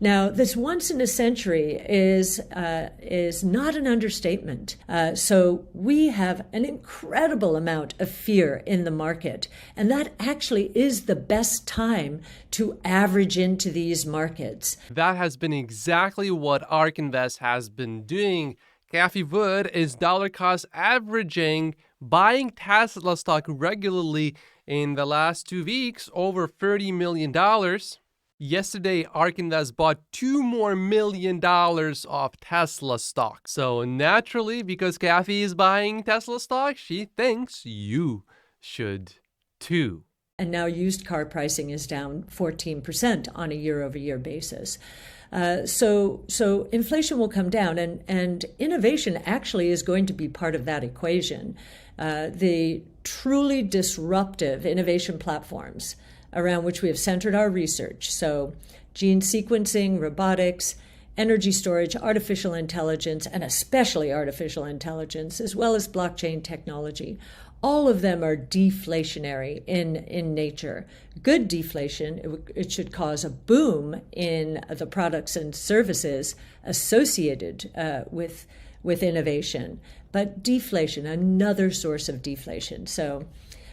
Now, this once in a century is not an understatement. So we have an incredible amount of fear in the market, and that actually is the best time to average into these markets. That has been exactly what Ark Invest has been doing. Cathie Wood is dollar cost averaging, buying Tesla stock regularly in the last 2 weeks, over $30 million. Yesterday, Ark Invest bought $2 million of Tesla stock. So naturally, because Cathie is buying Tesla stock, she thinks you should too. And now used car pricing is down 14% on a year-over-year basis. So inflation will come down, and innovation actually is going to be part of that equation. The truly disruptive innovation platforms around which we have centered our research, so gene sequencing, robotics, energy storage, artificial intelligence, and especially artificial intelligence, as well as blockchain technology, all of them are deflationary in nature. Good deflation, it should cause a boom in the products and services associated with innovation. But deflation, another source of deflation. So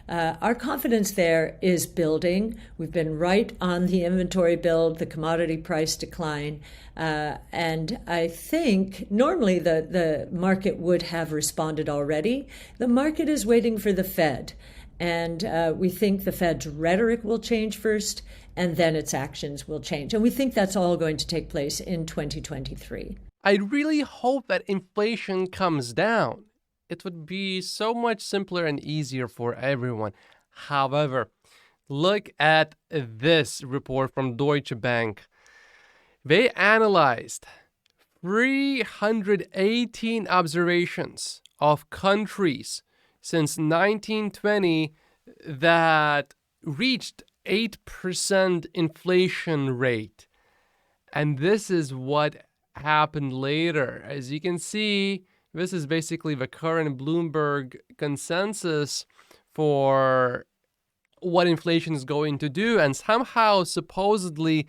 our confidence there is building. We've been right on the inventory build, the commodity price decline. And I think normally the market would have responded already. The market is waiting for the Fed. And we think the Fed's rhetoric will change first, and then its actions will change. And we think that's all going to take place in 2023. I really hope that inflation comes down. It would be so much simpler and easier for everyone. However, look at this report from Deutsche Bank. They analyzed 318 observations of countries since 1920 that reached 8% inflation rate. And this is what happened later. As you can see, this is basically the current Bloomberg consensus for what inflation is going to do. And somehow, supposedly,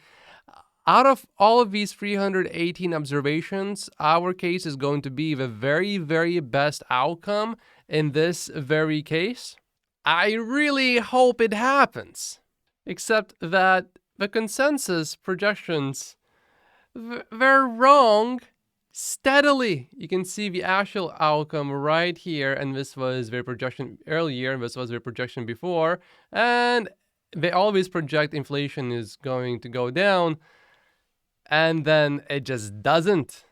out of all of these 318 observations, our case is going to be the very, very best outcome in this very case. I really hope it happens. Except that the consensus projections, they're wrong steadily. You can see the actual outcome right here, and this was their projection earlier, and this was their projection before, and they always project inflation is going to go down, and then it just doesn't.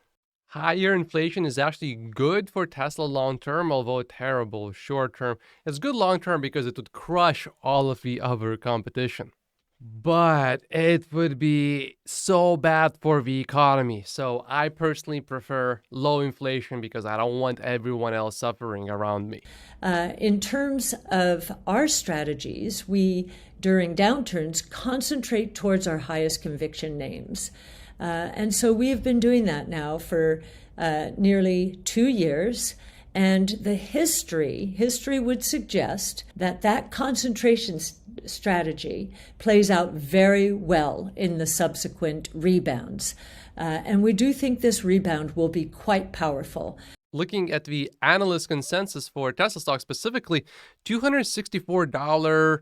Higher inflation is actually good for Tesla long term, although terrible short term. It's good long term because it would crush all of the other competition. But it would be so bad for the economy. So I personally prefer low inflation because I don't want everyone else suffering around me. In terms of our strategies, we, during downturns, concentrate towards our highest conviction names. And so we have been doing that now for nearly 2 years. And the history would suggest that concentration strategy plays out very well in the subsequent rebounds. And we do think this rebound will be quite powerful. Looking at the analyst consensus for Tesla stock specifically, $264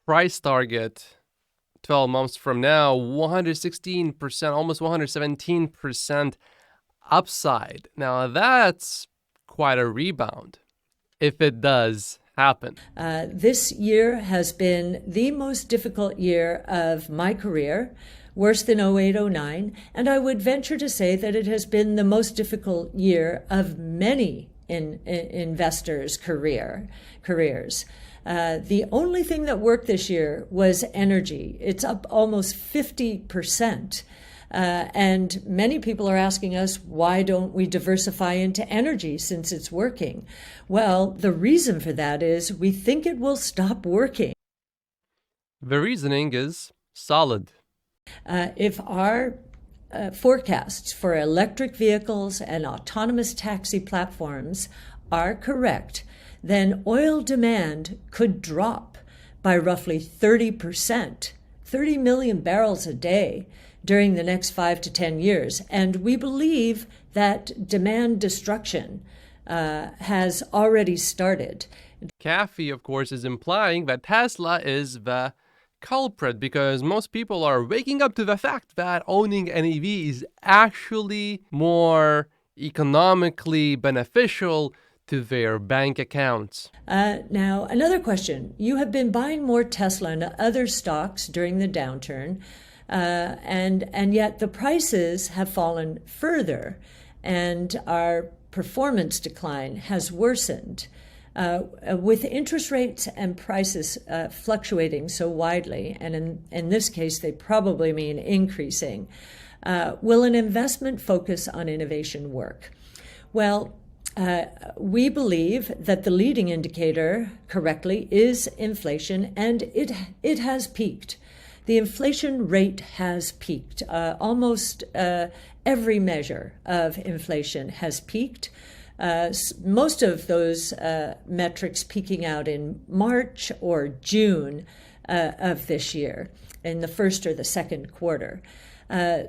price target 12 months from now, 116%, almost 117% upside. Now that's quite a rebound if it does happen. This year has been the most difficult year of my career, worse than 08-09, and I would venture to say that it has been the most difficult year of many investors' careers. The only thing that worked this year was energy. It's up almost 50%. And many people are asking us, why don't we diversify into energy since it's working? Well, the reason for that is we think it will stop working. The reasoning is solid. If our forecasts for electric vehicles and autonomous taxi platforms are correct, then oil demand could drop by roughly 30%, 30 million barrels a day, during the next 5 to 10 years. And we believe that demand destruction has already started. Cathie, of course, is implying that Tesla is the culprit because most people are waking up to the fact that owning an EV is actually more economically beneficial to their bank accounts. Now, another question. You have been buying more Tesla and other stocks during the downturn, and yet the prices have fallen further, and our performance decline has worsened. With interest rates and prices fluctuating so widely, and in this case they probably mean increasing, will an investment focus on innovation work? Well, we believe that the leading indicator, correctly, is inflation, and it has peaked. The inflation rate has peaked. Almost every measure of inflation has peaked. Most of those metrics peaking out in March or June of this year, in the first or the second quarter.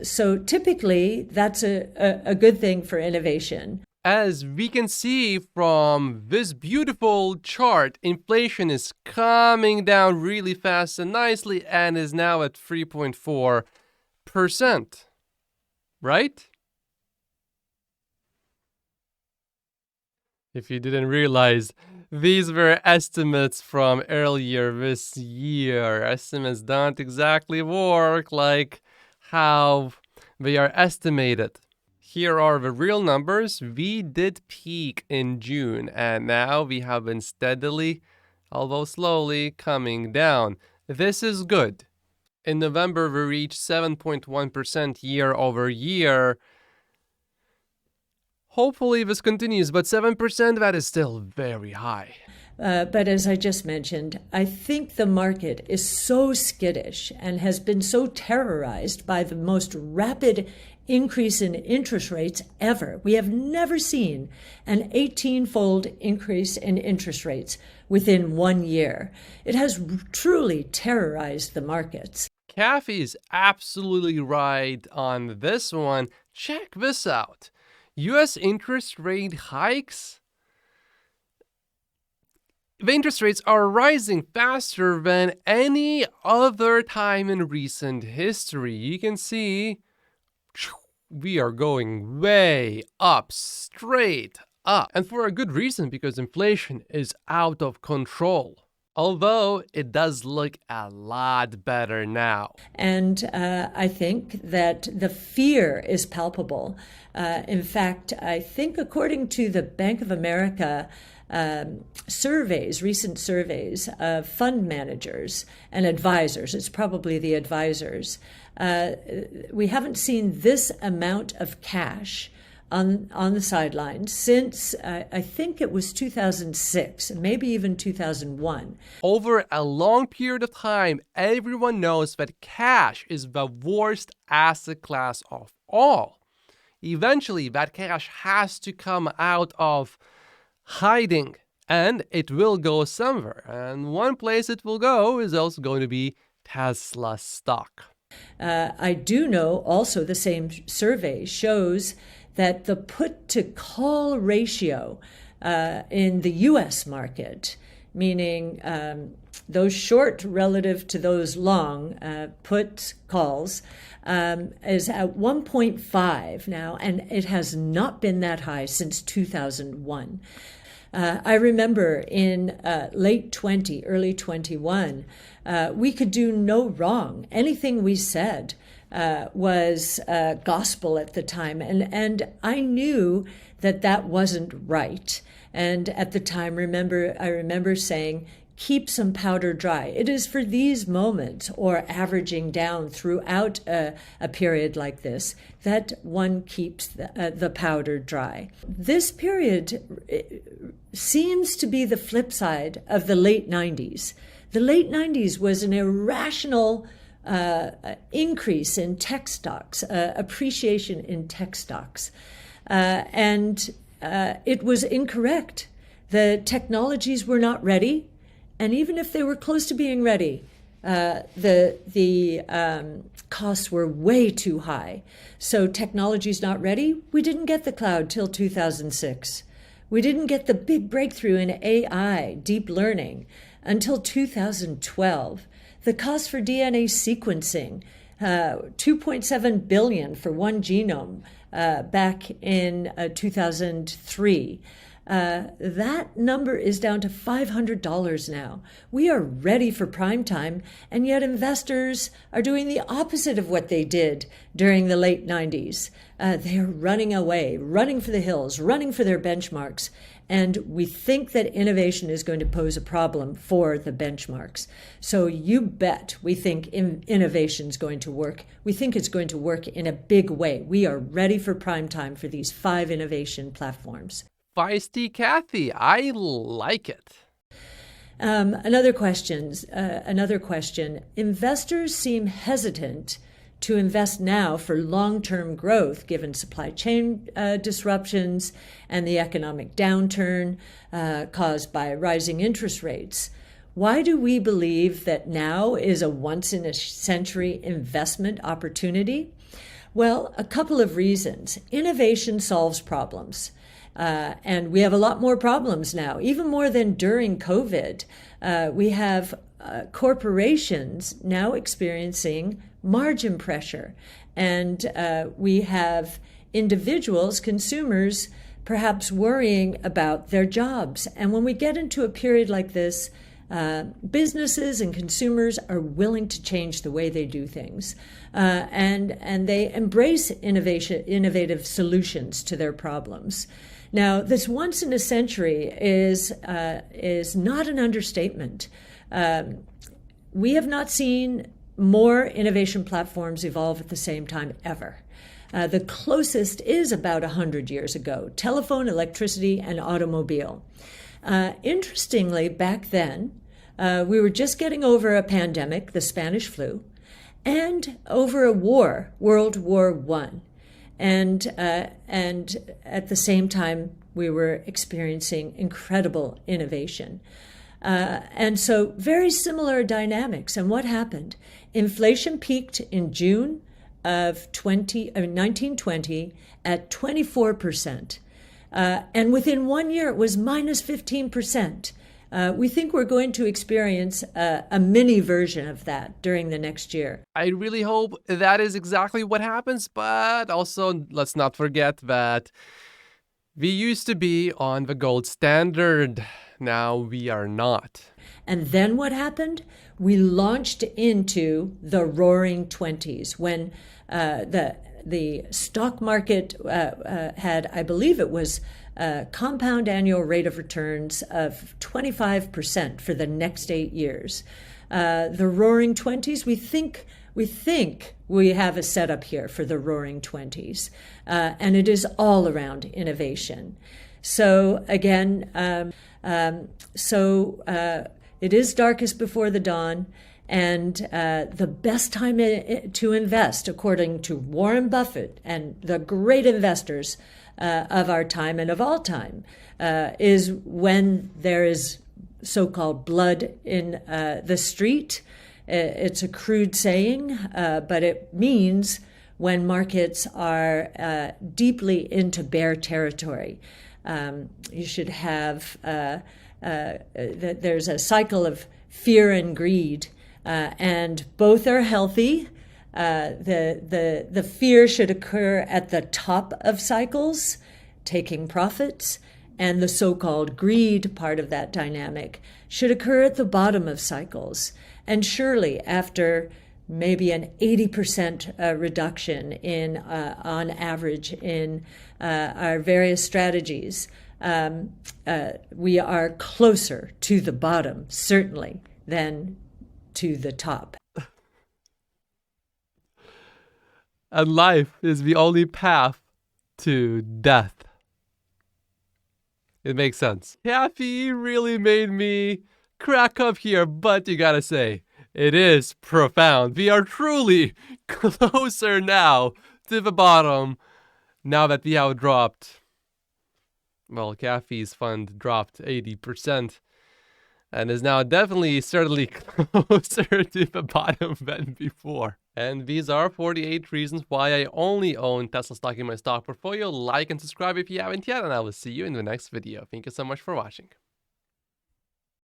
So typically, that's a good thing for innovation. As we can see from this beautiful chart, inflation is coming down really fast and nicely and is now at 3.4%. Right? If you didn't realize, these were estimates from earlier this year. Estimates don't exactly work like how they are estimated. Here are the real numbers. We did peak in June, and now we have been steadily, although slowly, coming down. This is good. In November, we reached 7.1% year over year. Hopefully this continues, but 7%, that is still very high. But as I just mentioned, I think the market is so skittish and has been so terrorized by the most rapid increase in interest rates ever. We have never seen an 18-fold increase in interest rates within 1 year. It has truly terrorized the markets. Cathie is absolutely right on this one. Check this out. U.S. interest rate hikes. The interest rates are rising faster than any other time in recent history. You can see we are going way up, straight up. And for a good reason, because inflation is out of control. Although it does look a lot better now. And I think that the fear is palpable. In fact, I think according to the Bank of America recent surveys of fund managers and advisors, it's probably the advisors, we haven't seen this amount of cash on the sidelines since I think it was 2006, maybe even 2001. Over a long period of time, everyone knows that cash is the worst asset class of all. Eventually, that cash has to come out of hiding, and it will go somewhere. And one place it will go is also going to be Tesla stock. I do know also the same survey shows that the put-to-call ratio in the U.S. market, meaning those short relative to those long put calls, is at 1.5 now, and it has not been that high since 2001. I remember in late 20, early 21, we could do no wrong. Anything we said was gospel at the time. And I knew that wasn't right. And at the time, I remember saying, keep some powder dry. It is for these moments, or averaging down throughout a period like this, that one keeps the powder dry. This period seems to be the flip side of the late 90s. The late 90s was an irrational increase in tech stocks, appreciation in tech stocks. And it was incorrect. The technologies were not ready. And even if they were close to being ready, the costs were way too high. So technology's not ready. We didn't get the cloud till 2006. We didn't get the big breakthrough in AI, deep learning, until 2012. The cost for DNA sequencing, 2.7 billion for one genome back in 2003. That number is down to $500 now. We are ready for prime time, and yet investors are doing the opposite of what they did during the late 90s. They are running away, running for the hills, running for their benchmarks, and we think that innovation is going to pose a problem for the benchmarks. So you bet we think innovation is going to work. We think it's going to work in a big way. We are ready for prime time for these 5 innovation platforms. Feisty Cathie, I like it. Another question. Investors seem hesitant to invest now for long-term growth given supply chain disruptions and the economic downturn caused by rising interest rates. Why do we believe that now is a once-in-a-century investment opportunity? Well, a couple of reasons. Innovation solves problems. And we have a lot more problems now, even more than during COVID. We have corporations now experiencing margin pressure. And we have individuals, consumers, perhaps worrying about their jobs. And when we get into a period like this, businesses and consumers are willing to change the way they do things. And they embrace innovative solutions to their problems. Now, this once in a century is not an understatement. We have not seen more innovation platforms evolve at the same time ever. The closest is about 100 years ago, telephone, electricity, and automobile. Interestingly, back then, we were just getting over a pandemic, the Spanish flu, and over a war, World War I. And at the same time, we were experiencing incredible innovation. And so very similar dynamics. And what happened? Inflation peaked in June of 1920 at 24%. And within 1 year, it was minus 15%. We think we're going to experience a mini version of that during the next year. I really hope that is exactly what happens, but also let's not forget that we used to be on the gold standard. Now we are not. And then what happened? We launched into the roaring 20s when the stock market had, I believe it was compound annual rate of returns of 25% for the next 8 years. The roaring 20s, we think we have a setup here for the roaring 20s, and it is all around innovation. So again, it is darkest before the dawn, and the best time to invest, according to Warren Buffett and the great investors of our time and of all time, is when there is so-called blood in the street. It's a crude saying, but it means when markets are deeply into bear territory. You should have, there's a cycle of fear and greed, and both are healthy. The fear should occur at the top of cycles, taking profits, and the so-called greed part of that dynamic should occur at the bottom of cycles. And surely after maybe an 80% reduction in, on average, in our various strategies, we are closer to the bottom, certainly, than to the top. And life is the only path to death. It makes sense. Cathie really made me crack up here, but you gotta say, it is profound. We are truly closer now to the bottom now that we have dropped. Well, Cathie's fund dropped 80%. and is now certainly closer to the bottom than before. And these are 48 reasons why I only own Tesla stock in my stock portfolio. Like and subscribe if you haven't yet, and I will see you in the next video. Thank you so much for watching.